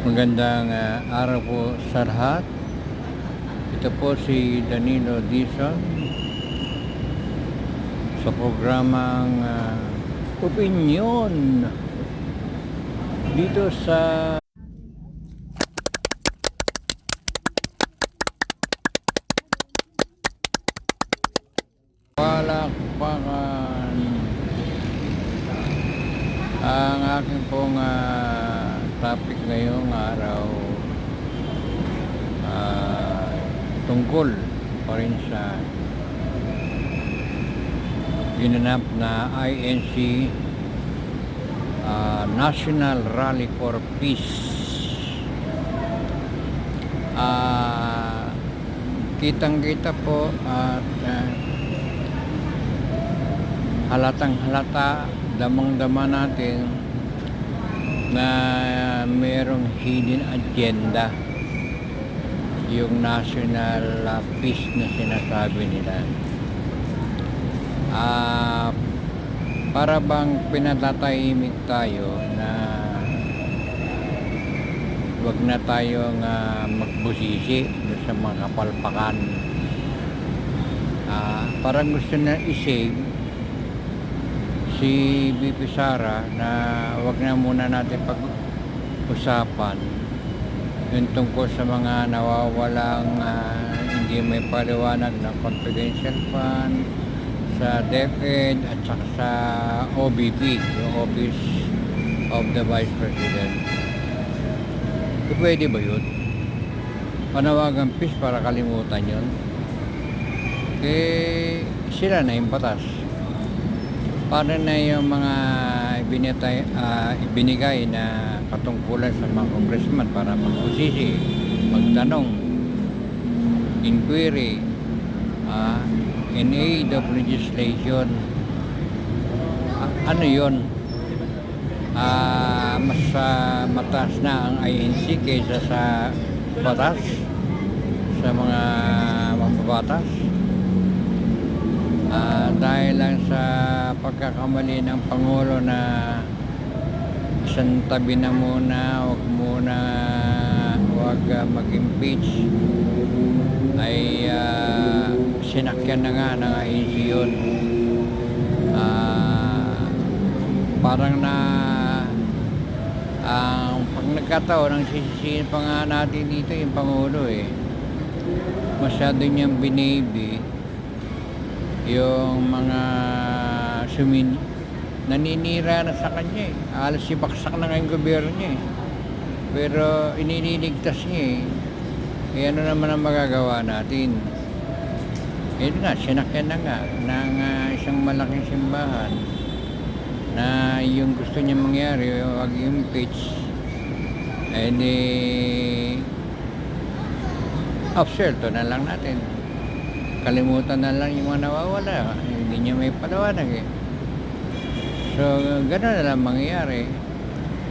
Magandang araw po sa lahat. Ito po si Danilo Dizon sa programang Opinyon dito sa Palakpakan. Ang aking pong topic ngayong araw tungkol pa rin sa ginanap na INC National Rally for Peace. Kitang-kita po at halatang halata, damang-dama natin na mayroong hidden agenda yung national peace na sinasabi nila. Para bang pinatatahimik tayo na wag na tayong magbusisi sa mga kapalpakan. Parang gusto na i-save si BP Sara na wag na muna natin pag-usapan yung tungkol sa mga nawawalang hindi may paliwanag ng confidential fund sa DepEd at saka sa OBP, yung Office of the Vice President. Pwede ba yun? Panawagan peace para kalimutan yun? Sila na yung batas. Para na yung mga ibinigay na katungkulan sa mga congressman para magbusisi, magtanong, inquiry, in aid of legislation. Ano yun? Mas mataas na ang INC kaysa sa batas, sa mga mambabatas. Dahil lang sa pagkakamali ng Pangulo na isang tabi na muna, wag mag-impeach, ay sinakyan na nga ng INC yun. Parang na pag nagkataon, ang sisisihin pa nga natin dito yung Pangulo masyado niyang binibi yung mga naninira na sa kanya Alas sibaksak na nga yung gobyerno niya pero inililigtas niya ano naman ang magagawa natin? Yun nga, sinakyan na nga ng isang malaking simbahan na yung gusto niya mangyari wag impeach absuelto na lang natin, kalimutan na lang yung mga nawawala, hindi niya may paliwanag so gano'n na lang mangyayari.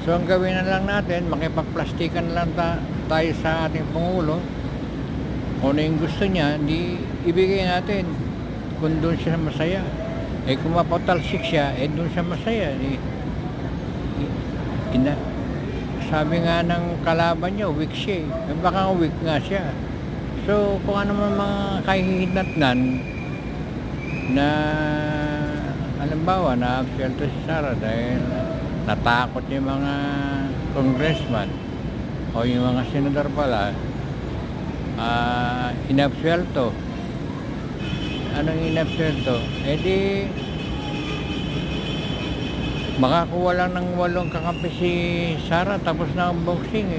So ang gawin na lang natin, makipagplastikan na lang tayo sa ating Pangulo. Kung ano yung gusto niya, di ibigay natin kung doon siya masaya. Kung mapatalsik siya, doon siya masaya. Sabi nga ng kalaban niya, weak siya baka weak nga siya. So kung ano man mga kahihinatnan na halimbawa na absuelto si Sara dahil natakot yung mga congressman o yung mga senador pala, inabsuelto. Anong inabsuelto? Di makakuha lang ng 8 kakampi si Sara tapos na ang boxing